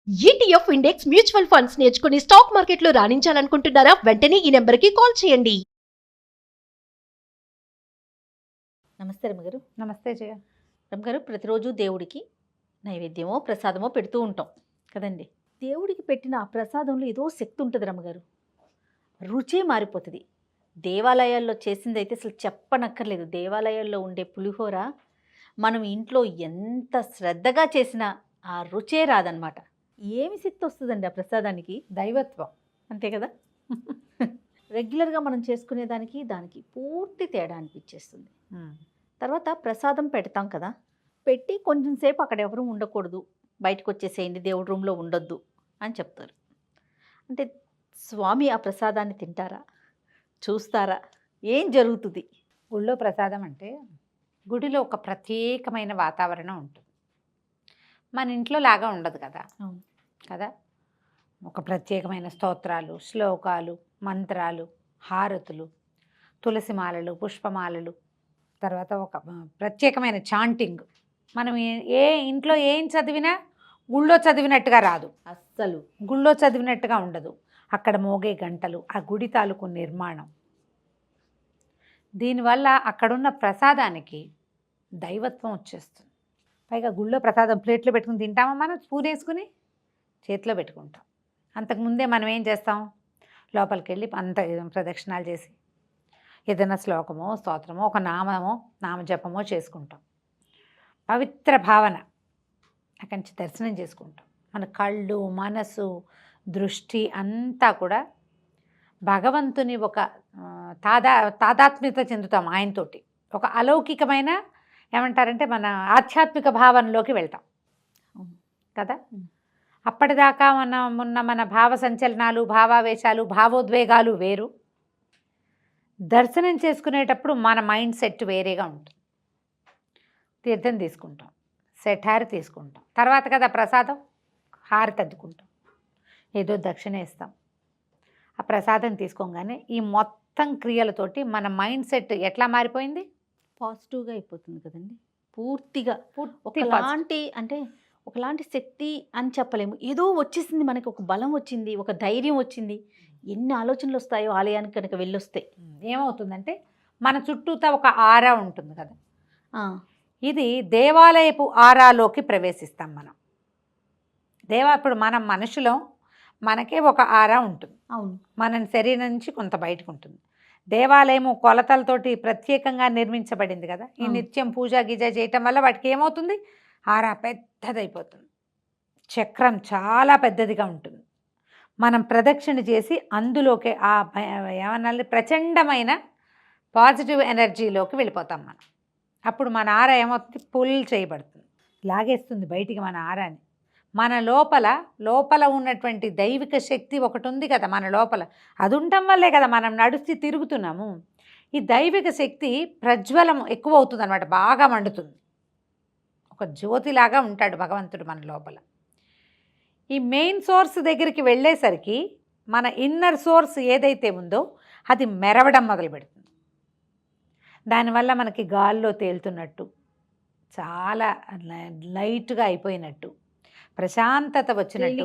ETF index mutual funds నేర్చుకుని stock మార్కెట్లో రాణించాలనుకుంటున్నారా? వెంటనే ఈ నెంబర్కి కాల్ చేయండి. నమస్తే రమ్మగారు. నమస్తే జయ. రమ్మగారు, ప్రతిరోజు దేవుడికి నైవేద్యమో ప్రసాదమో పెడుతూ ఉంటాం కదండి. దేవుడికి పెట్టిన ఆ ప్రసాదంలో ఏదో శక్తి ఉంటుంది రమ్మగారు, రుచే మారిపోతుంది. దేవాలయాల్లో చేసిందైతే అసలు చెప్పనక్కర్లేదు. దేవాలయాల్లో ఉండే పులిహోర మనం ఇంట్లో ఎంత శ్రద్ధగా చేసినా ఆ రుచే రాదనమాట. ఏమి శక్తి వస్తుందండి ఆ ప్రసాదానికి? దైవత్వం. అంతే కదా. రెగ్యులర్గా మనం చేసుకునేదానికి దానికి పూర్తి తేడా అనిపించేస్తుంది. తర్వాత ప్రసాదం పెడతాం కదా, పెట్టి కొంచెం సేపు అక్కడ ఎవరు ఉండకూడదు, బయటకు వచ్చేసేయండి, దేవుడి రూమ్లో ఉండొద్దు అని చెప్తారు. అంటే స్వామి ఆ ప్రసాదాన్ని తింటారా, చూస్తారా, ఏం జరుగుతుంది? గుళ్ళో ప్రసాదం అంటే గుడిలో ఒక ప్రత్యేకమైన వాతావరణం ఉంటుంది. మన ఇంట్లో లాగా ఉండదు కదా. కదా, ఒక ప్రత్యేకమైన స్తోత్రాలు, శ్లోకాలు, మంత్రాలు, హారతులు, తులసిమాలలు, పుష్పమాలలు, తర్వాత ఒక ప్రత్యేకమైన చాంటింగ్. మనం ఏ ఇంట్లో ఏం చదివినా గుళ్ళో చదివినట్టుగా రాదు. అస్సలు గుళ్ళో చదివినట్టుగా ఉండదు. అక్కడ మోగే గంటలు, ఆ గుడి తాలూకు నిర్మాణం, దీనివల్ల అక్కడున్న ప్రసాదానికి దైవత్వం వచ్చేస్తుంది. పైగా గుళ్ళో ప్రసాదం ప్లేట్లో పెట్టుకుని తింటామా, మనం స్పూన్ వేసుకుని చేతిలో పెట్టుకుంటాం. అంతకుముందే మనం ఏం చేస్తాం, లోపలికి వెళ్ళి అంత ప్రదక్షిణాలు చేసి ఏదైనా శ్లోకమో స్తోత్రమో ఒక నామమో నామజపమో చేసుకుంటాం. పవిత్ర భావన అక్కడి నుంచి దర్శనం చేసుకుంటాం. మన కళ్ళు, మనసు, దృష్టి అంతా కూడా భగవంతుని ఒక తాదాత్మ్యత చెందుతాం ఆయనతోటి. ఒక అలౌకికమైన ఏమంటారంటే మన ఆధ్యాత్మిక భావనలోకి వెళ్తాం కదా. అప్పటిదాకా మన భావ సంచలనాలు, భావావేశాలు, భావోద్వేగాలు వేరు. దర్శనం చేసుకునేటప్పుడు మన మైండ్ సెట్ వేరేగా ఉంటుంది. తీర్థం తీసుకుంటాం, సెట్ హారతి తీసుకుంటాం, తర్వాత కదా ప్రసాదం, హారతి అద్దుకుంటాం, ఏదో దక్షిణ ఇస్తాం. ఆ ప్రసాదం తీసుకోగానే ఈ మొత్తం క్రియలతోటి మన మైండ్ సెట్ ఎట్లా మారిపోయింది? పాజిటివ్గా అయిపోతుంది కదండి. పూర్తిగా ఒకలాంటి అంటే ఒకలాంటి శక్తి అని చెప్పలేము, ఏదో వచ్చేసింది మనకి, ఒక బలం వచ్చింది, ఒక ధైర్యం వచ్చింది. ఎన్ని ఆలోచనలు వస్తాయో ఆలయానికి కనుక వెళ్ళొస్తే. ఏమవుతుందంటే మన చుట్టూతా ఒక ఆరా ఉంటుంది కదా, ఇది దేవాలయపు ఆరాలోకి ప్రవేశిస్తాం మనం. ఇప్పుడు మనం మనుషులం, మనకే ఒక ఆరా ఉంటుంది. అవును, మన శరీరం నుంచి కొంత బయటకు ఉంటుంది. దేవాలయము కొలతలతోటి ప్రత్యేకంగా నిర్మించబడింది కదా. ఈ నిత్యం పూజ గీజ చేయటం వల్ల వాటికి ఏమవుతుంది, ఆరా పెద్దదైపోతుంది, చక్రం చాలా పెద్దదిగా ఉంటుంది. మనం ప్రదక్షిణ చేసి అందులోకి ఆ ఏమన్నా ప్రచండమైన పాజిటివ్ ఎనర్జీలోకి వెళ్ళిపోతాం మనం. అప్పుడు మన ఆరా ఏమవుతుంది, పుల్ చేయబడుతుంది, లాగేస్తుంది బయటికి మన ఆరాని. మన లోపల ఉన్నటువంటి దైవిక శక్తి ఒకటి ఉంది కదా మన లోపల, అది ఉండటం వల్లే కదా మనం నడుస్తూ తిరుగుతున్నాము. ఈ దైవిక శక్తి ప్రజ్వలం ఎక్కువ అవుతుంది అనమాట, బాగా మండుతుంది. ఒక జ్యోతిలాగా ఉంటాడు భగవంతుడు మన లోపల. ఈ మెయిన్ సోర్స్ దగ్గరికి వెళ్ళేసరికి మన ఇన్నర్ సోర్స్ ఏదైతే ఉందో అది మెరవడం మొదలు పెడుతుంది. దానివల్ల మనకి గాల్లో తేలుతున్నట్టు, చాలా లైట్గా అయిపోయినట్టు, ప్రశాంతత వచ్చినట్టు,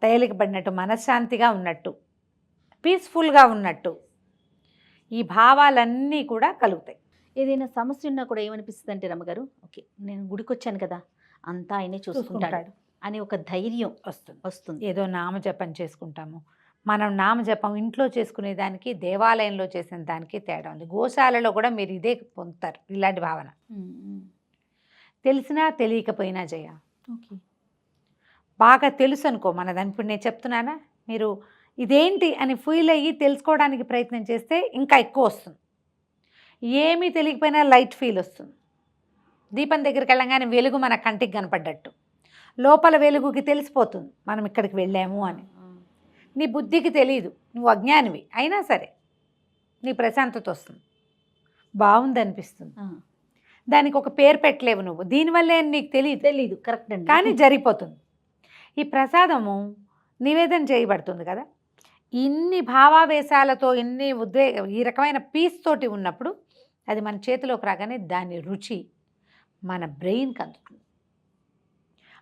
తేలికపడినట్టు, మనశ్శాంతిగా ఉన్నట్టు, పీస్ఫుల్గా ఉన్నట్టు, ఈ భావాలన్నీ కూడా కలుగుతాయి. ఏదైనా సమస్య ఉన్నా కూడా ఏమనిపిస్తుంది అంటే రమ్మగారు, ఓకే నేను గుడికి వచ్చాను కదా, అంతా ఆయనే చూసుకుంటాడు అని ఒక ధైర్యం వస్తుంది. ఏదో నామజపం చేసుకుంటాము. మనం నామజపం ఇంట్లో చేసుకునే దానికి దేవాలయంలో చేసిన దానికి తేడా ఉంది. గోశాలలో కూడా మీరు ఇదే పొందుతారు, ఇలాంటి భావన. తెలిసినా తెలియకపోయినా జయ, ఓకే బాగా తెలుసు అనుకో మనదని. ఇప్పుడు నేను చెప్తున్నానా, మీరు ఇదేంటి అని ఫీల్ అయ్యి తెలుసుకోవడానికి ప్రయత్నం చేస్తే ఇంకా ఎక్కువ వస్తుంది. ఏమీ తెలియకపోయినా లైట్ ఫీల్ వస్తుంది. దీపం దగ్గరికి వెళ్ళగానే వెలుగు మన కంటికి కనపడ్డట్టు, లోపల వెలుగుకి తెలిసిపోతుంది మనం ఇక్కడికి వెళ్ళాము అని. నీ బుద్ధికి తెలియదు, నువ్వు అజ్ఞానివి అయినా సరే నీ ప్రశాంతత వస్తుంది, బాగుంది అనిపిస్తుంది. దానికి ఒక పేరు పెట్టలేవు నువ్వు, దీనివల్లే నీకు తెలియదు కరెక్ట్ అండి, కానీ జరిగిపోతుంది. ఈ ప్రసాదము నివేదన చేయబడుతుంది కదా, ఇన్ని భావావేశాలతో, ఇన్ని ఈ రకమైన పీస్ తోటి ఉన్నప్పుడు అది మన చేతిలోకి రాగానే దాని రుచి మన బ్రెయిన్కి అందుతుంది.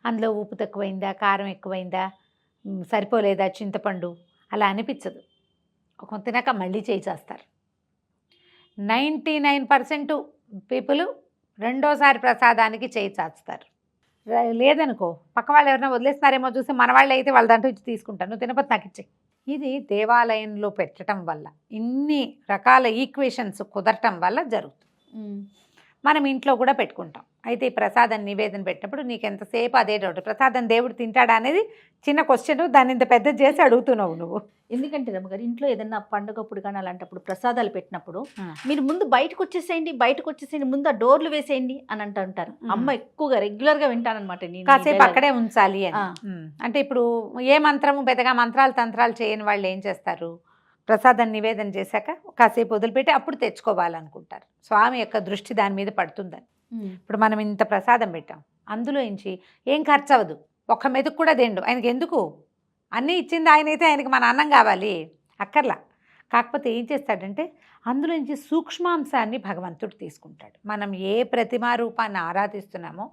అందులో ఉప్పు తక్కువైందా, కారం ఎక్కువైందా, సరిపోలేదా చింతపండు, అలా అనిపించదు. ఒక తినాక మళ్ళీ చేస్తారు. 99% పీపుల్ రెండోసారి ప్రసాదానికి చేస్తారు. లేదనుకో పక్క వాళ్ళు ఎవరైనా వదిలేస్తున్నారేమో చూసి మన వాళ్ళు అయితే వాళ్ళ దాంట్లో ఇచ్చి తీసుకుంటాను, నువ్వు తినపోతే నాకు ఇచ్చే. ఇది దేవాలయంలో పెట్టడం వల్ల ఇన్ని రకాల ఈక్వేషన్స్ కుదరటం వల్ల జరుగుతుంది. మనం ఇంట్లో కూడా పెట్టుకుంటాం. అయితే ఈ ప్రసాదం నివేదన పెట్టినప్పుడు నీకు ఎంతసేపు అదే డౌట్, ప్రసాదం దేవుడు తింటాడా అనేది చిన్న క్వశ్చన్, దాన్ని ఇంత పెద్ద చేసి అడుగుతున్నావు నువ్వు. ఎందుకంటే రమ్మగారు ఇంట్లో ఏదన్నా పండుగప్పుడు కానీ అలాంటప్పుడు ప్రసాదాలు పెట్టినప్పుడు మీరు ముందు బయటకు వచ్చేసేయండి, ముందు ఆ డోర్లు వేసేయండి అని అంటుంటారు. అమ్మ ఎక్కువగా రెగ్యులర్గా వింటానమాట నేను. కాసేపు అక్కడే ఉంచాలి అని. అంటే ఇప్పుడు ఏ మంత్రము పెద్దగా మంత్రాలు తంత్రాలు చేయని వాళ్ళు ఏం చేస్తారు, ప్రసాదం నివేదన చేశాక కాసేపు వదిలిపెట్టి అప్పుడు తెచ్చుకోవాలనుకుంటారు. స్వామి యొక్క దృష్టి దాని మీద పడుతుందని. ఇప్పుడు మనం ఇంత ప్రసాదం పెట్టాం, అందులో నుంచి ఏం ఖర్చు అవ్వదు, ఒక్క మెతుకు కూడా తిండు. ఆయనకి ఎందుకు, అన్నీ ఇచ్చింది ఆయన అయితే ఆయనకి మన అన్నం కావాలి అక్కర్లా. కాకపోతే ఏం చేస్తాడంటే అందులో నుంచి సూక్ష్మాంశాన్ని భగవంతుడు తీసుకుంటాడు. మనం ఏ ప్రతిమా రూపాన్ని ఆరాధిస్తున్నామో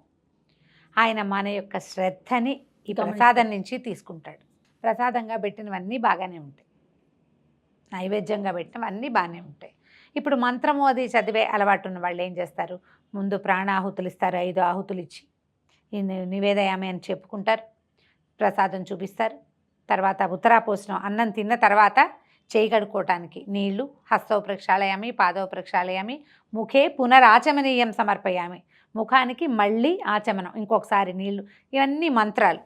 ఆయన మన యొక్క శ్రద్ధని ఈ ప్రసాదం నుంచి తీసుకుంటాడు. ప్రసాదంగా పెట్టినవన్నీ బాగానే ఉంటాయి, నైవేద్యంగా పెట్టినవన్నీ బాగానే ఉంటాయి. ఇప్పుడు మంత్రము అది చదివే అలవాటు ఉన్న వాళ్ళు ఏం చేస్తారు, ముందు ప్రాణాహుతులు ఇస్తారు, 5 ఆహుతులు ఇచ్చి నివేదయామి అని చెప్పుకుంటారు, ప్రసాదం చూపిస్తారు. తర్వాత ఉత్తరాపోసనం అన్నం తిన్న తర్వాత చేయి కడుక్కోవటానికి నీళ్లు, హస్తౌ ప్రక్షాళయామి, పాదౌ ప్రక్షాళయామి, ముఖే పునరాచమనీయం సమర్పయామి, ముఖానికి మళ్ళీ ఆచమనం, ఇంకొకసారి నీళ్లు. ఇవన్నీ మంత్రాలు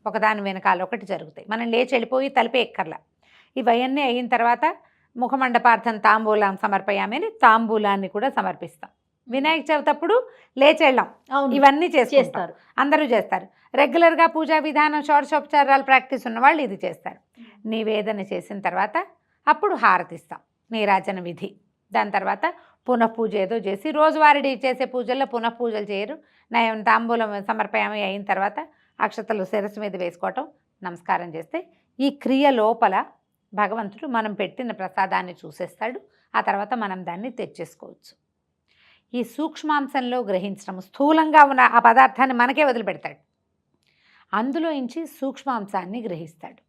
ఒకదాని వెనకాల ఒకటి జరుగుతాయి. మనం లేచి వెళ్ళిపోయి తలిపే ఎక్కర్లా. ఇవన్నీ అయిన తర్వాత ముఖమండపార్థం తాంబూలం సమర్పయామి అని తాంబూలాన్ని కూడా సమర్పిస్తాం. వినాయక చవితి అప్పుడు లేచెళ్ళాం, ఇవన్నీ చేస్తారు, అందరూ చేస్తారు. రెగ్యులర్గా పూజా విధానం షోడశోపచారాలు ప్రాక్టీస్ ఉన్న వాళ్ళు ఇది చేస్తారు. నివేదన చేసిన తర్వాత అప్పుడు హారతిస్తాం, నీరాజన విధి. దాని తర్వాత పునఃపూజ ఏదో చేసి, రోజువారీ చేసే పూజల్లో పునఃపూజలు చేయరు. నయం తాంబూలం సమర్పయామి అయిన తర్వాత అక్షతలు శిరస్సు మీద వేసుకోవటం, నమస్కారం చేస్తే ఈ క్రియ లోపల భగవంతుడు మనం పెట్టిన ప్రసాదాన్ని చూసేస్తాడు. ఆ తర్వాత మనం దాన్ని తెచ్చేసుకోవచ్చు. ఈ సూక్ష్మాంశంలో గ్రహించడం, స్థూలంగా ఉన్న ఆ పదార్థాన్ని మనకే వదిలిపెడతాడు, అందులో నుంచి సూక్ష్మాంశాన్ని గ్రహిస్తాడు.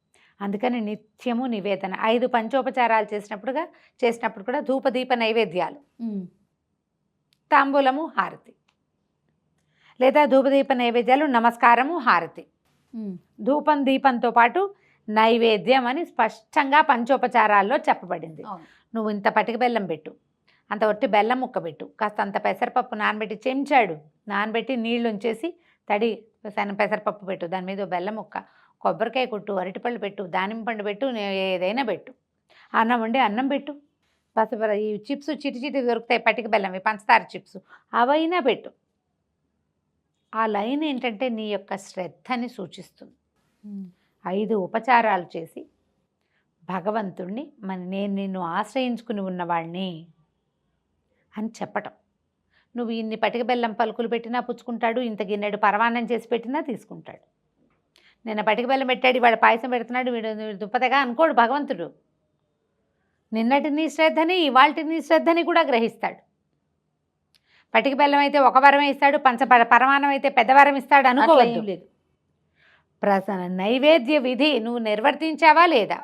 అందుకని నిత్యము నివేదన, 5 పంచోపచారాలు చేసినప్పుడు కూడా ధూపదీప నైవేద్యాలు, తాంబూలము హారతి, లేదా ధూపదీప నైవేద్యాలు నమస్కారము హారతి, ధూపం దీపంతో పాటు నైవేద్యం అని స్పష్టంగా పంచోపచారాల్లో చెప్పబడింది. నువ్వు ఇంత పటిక బెల్లం పెట్టు, అంత ఒట్టి బెల్లం ముక్క పెట్టు, కాస్త అంత పెసరపప్పు నానబెట్టి చెంచాడు నానబెట్టి నీళ్లు ఉంచేసి తడి పెసరపప్పు పెట్టు, దాని మీద బెల్లం ముక్క, కొబ్బరికాయ కొట్టు, అరటిపళ్ళు పెట్టు, దానిమ్మ పండు పెట్టు, ఏదైనా పెట్టు, అన్నం వండి అన్నం పెట్టు, ఈ చిప్స్ చిటి దొరుకుతాయి పటిక బెల్లంవి, పంచదార చిప్స్, అవైనా పెట్టు. ఆ లైన్ ఏంటంటే నీ యొక్క శ్రద్ధని సూచిస్తుంది. 5 ఉపచారాలు చేసి భగవంతుణ్ణి నేను నిన్ను ఆశ్రయించుకుని ఉన్నవాడిని అని చెప్పటం. నువ్వు ఇన్ని పటిక బెల్లం పలుకులు పెట్టినా పుచ్చుకుంటాడు, ఇంత గిన్నెడు పరమాన్నం చేసి పెట్టినా తీసుకుంటాడు. నిన్న పటిక బెల్లం పెట్టాడు, వాడు పాయసం పెడుతున్నాడు, వీడు దుప్పతగా అనుకోడు భగవంతుడు. నిన్నటి నీ శ్రద్ధని ఇవాల్టి నీ శ్రద్ధని కూడా గ్రహిస్తాడు. పటిక బెల్లం అయితే ఒక వరమే ఇస్తాడు, పరమాన్నం అయితే పెద్ద వరం ఇస్తాడు అనుకోవద్దు. లేదు, నైవేద్య విధి నువ్వు నిర్వర్తించావా లేదా,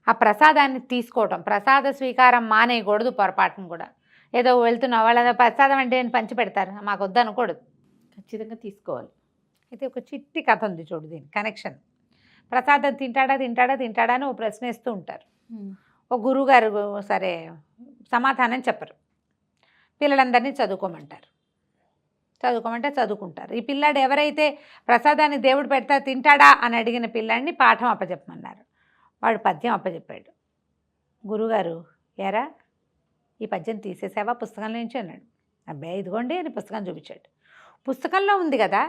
ఆ ప్రసాదాన్ని తీసుకోవటం, ప్రసాద స్వీకారం మానేయకూడదు పొరపాటును కూడా. ఏదో వెళ్తున్నావు వాళ్ళ ప్రసాదం అంటే పంచి పెడతారు, మాకు వద్దు అనకూడదు, ఖచ్చితంగా తీసుకోవాలి. అయితే ఒక చిట్టి కథ ఉంది చూడు, దీని కనెక్షన్. ప్రసాదం తింటాడా అని ఓ ప్రశ్నిస్తూ ఉంటారు. ఒక గురువుగారు సరే సమాధానం చెప్పరు, పిల్లలందరినీ చదువుకోమంటారు. చదువుకుంటారు. ఈ పిల్లాడు ఎవరైతే ప్రసాదాన్ని దేవుడు పెడతా తింటాడా అని అడిగిన పిల్లాడిని పాఠం అప్పచెప్పమన్నారు. వాడు పద్యం అప్పచెప్పాడు. గురుగారు, ఎరా ఈ పద్యం తీసేసావా పుస్తకంలో నుంచి అన్నాడు. అబ్బాయి ఇదిగోండి అని పుస్తకం చూపించాడు. పుస్తకంలో ఉంది కదా,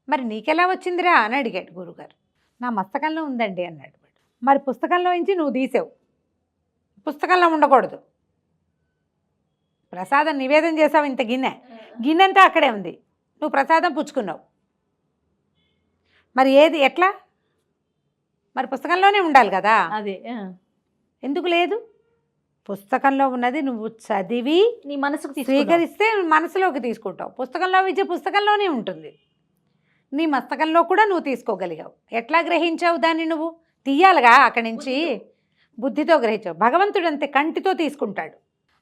మరి నీకెలా వచ్చిందిరా అని అడిగాడు గురుగారు. నా మస్తకంలో ఉందండి అన్నాడు వాడు. మరి పుస్తకంలో నుంచి నువ్వు తీసావు, పుస్తకంలో ఉండకూడదు. ప్రసాదం నివేదన చేసావు, ఇంత గిన్నెంతా అక్కడే ఉంది, నువ్వు ప్రసాదం పుచ్చుకున్నావు. మరి ఏది ఎట్లా, మరి పుస్తకంలోనే ఉండాలి కదా. అదే ఎందుకు లేదు, పుస్తకంలో ఉన్నది నువ్వు చదివి నీ మనసుకు స్వీకరిస్తే మనసులోకి తీసుకుంటావు. పుస్తకంలో విద్య పుస్తకంలోనే ఉంటుంది. నీ మస్తకంలో కూడా నువ్వు తీసుకోగలిగావు. ఎట్లా గ్రహించావు దాన్ని? నువ్వు తీయాలిగా అక్కడి నుంచి, బుద్ధితో గ్రహించావు. భగవంతుడు అంతే, కంటితో తీసుకుంటాడు.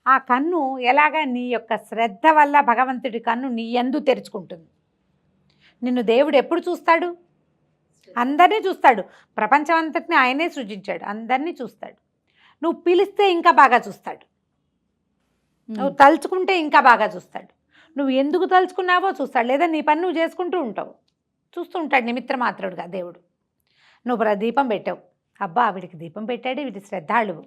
ఆ కన్ను ఎలాగా నీ యొక్క శ్రద్ధ వల్ల భగవంతుడి కన్ను నీ యందు తెరుచుకుంటుంది. నిన్ను దేవుడు ఎప్పుడు చూస్తాడు? అందరినీ చూస్తాడు. ప్రపంచం అంతటిని ఆయనే సృజించాడు, అందరినీ చూస్తాడు. నువ్వు పిలిస్తే ఇంకా బాగా చూస్తాడు, నువ్వు తలుచుకుంటే ఇంకా బాగా చూస్తాడు. నువ్వు ఎందుకు తలుచుకున్నావో చూస్తాడు, లేదా నీ పని నువ్వు చేసుకుంటూ ఉంటావు, చూస్తూ ఉంటాడు నిమిత్త మాత్రుడుగా దేవుడు. నువ్వు దీపం పెట్టావు, అబ్బా వీడికి దీపం పెట్టాడు, వీడి శ్రద్ధాళువు.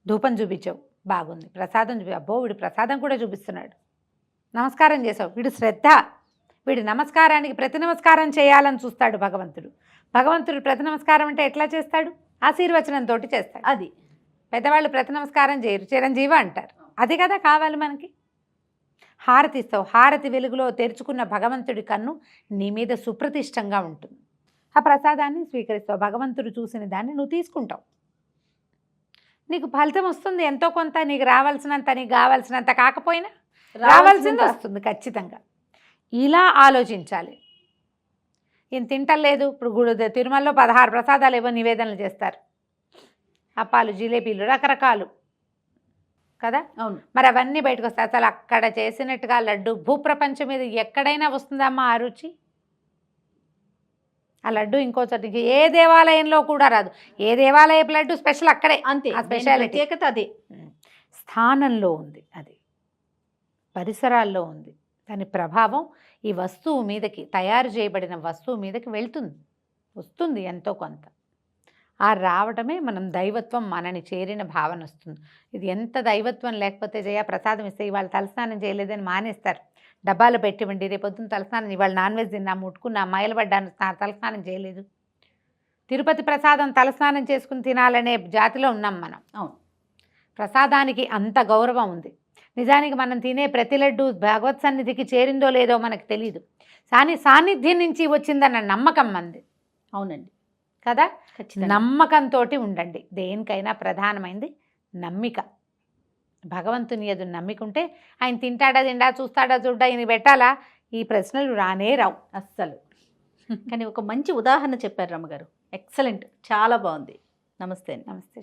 ధూపం చూపించావు, బాగుంది. ప్రసాదం అబ్బో వీడి ప్రసాదం కూడా చూపిస్తున్నాడు. నమస్కారం చేసావు, వీడు శ్రద్ధ. వీడి నమస్కారానికి ప్రతి నమస్కారం చేయాలని చూస్తాడు భగవంతుడు. భగవంతుడు ప్రతి నమస్కారం అంటే ఎట్లా చేస్తాడు? ఆశీర్వచనంతో చేస్తాడు. అది పెద్దవాళ్ళు ప్రతి నమస్కారం చేయరు, చిరంజీవి అంటారు. అది కదా కావాలి మనకి. హారతి ఇస్తావు, హారతి వెలుగులో తెరుచుకున్న భగవంతుడి కన్ను నీ మీద సుప్రతిష్టంగా ఉంటుంది. ఆ ప్రసాదాన్ని స్వీకరిస్తావు, భగవంతుడు చూసిన దాన్ని నువ్వు తీసుకుంటావు. నీకు ఫలితం వస్తుంది ఎంతో కొంత. నీకు రావాల్సినంత, నీకు కావాల్సినంత కాకపోయినా రావాల్సింది వస్తుంది ఖచ్చితంగా. ఇలా ఆలోచించాలి. ఏం తింటలేదు. ఇప్పుడు తిరుమలలో 16 ప్రసాదాలు ఏవో నివేదనలు చేస్తారు, అప్పాలు, జిలేబీలు, రకరకాలు కదా. అవును. మరి అవన్నీ బయటకు వస్తాయి. అసలు అక్కడ చేసినట్టుగా లడ్డు భూప్రపంచం మీద ఎక్కడైనా వస్తుందమ్మా ఆ రుచి? ఆ లడ్డు ఇంకో చోటికి ఏ దేవాలయంలో కూడా రాదు. ఏ దేవాలయపు లడ్డు స్పెషల్ అక్కడే, అంతే. ఆ స్పెషాలిటీ ప్రత్యేకత అదే. స్థానంలో ఉంది, అది పరిసరాల్లో ఉంది. దాని ప్రభావం ఈ వస్తువు మీదకి, తయారు చేయబడిన వస్తువు మీదకి వెళ్తుంది, వస్తుంది ఎంతో కొంత. ఆ రావటమే మనం దైవత్వం మనని చేరిన భావన వస్తుంది. ఇది ఎంత దైవత్వం లేకపోతే జయ ప్రసాదం ఇస్తే ఇవాళ తలస్నానం చేయలేదని మానేస్తారు. డబ్బాలు పెట్టివ్వండి, రేపొద్దున తలస్నానం, ఇవాళ నాన్ వెజ్ తిన్నా, ముట్టుకున్నా, మైలబడ్డాను, తలస్నానం చేయలేదు. తిరుపతి ప్రసాదం తలస్నానం చేసుకుని తినాలనే జాతిలో ఉన్నాం మనం. అవును. ప్రసాదానికి అంత గౌరవం ఉంది. నిజానికి మనం తినే ప్రతి లడ్డు భగవత్ సన్నిధికి చేరిందో లేదో మనకు తెలియదు, కానీ సాన్నిధ్యం నుంచి వచ్చిందన్న నమ్మకం మంది. అవునండి కదా. ఖచ్చితంగా నమ్మకంతో ఉండండి. దేనికైనా ప్రధానమైంది నమ్మిక. భగవంతుని ఎదు నమ్మికుంటే ఆయన తింటాడా, తిండా, చూస్తాడా, చూడ్డా, ఈయన పెట్టాలా, ఈ ప్రశ్నలు రానే రావు అస్సలు. కానీ ఒక మంచి ఉదాహరణ చెప్పారు రమ్మగారు. ఎక్సలెంట్, చాలా బాగుంది. నమస్తే అండి. నమస్తే.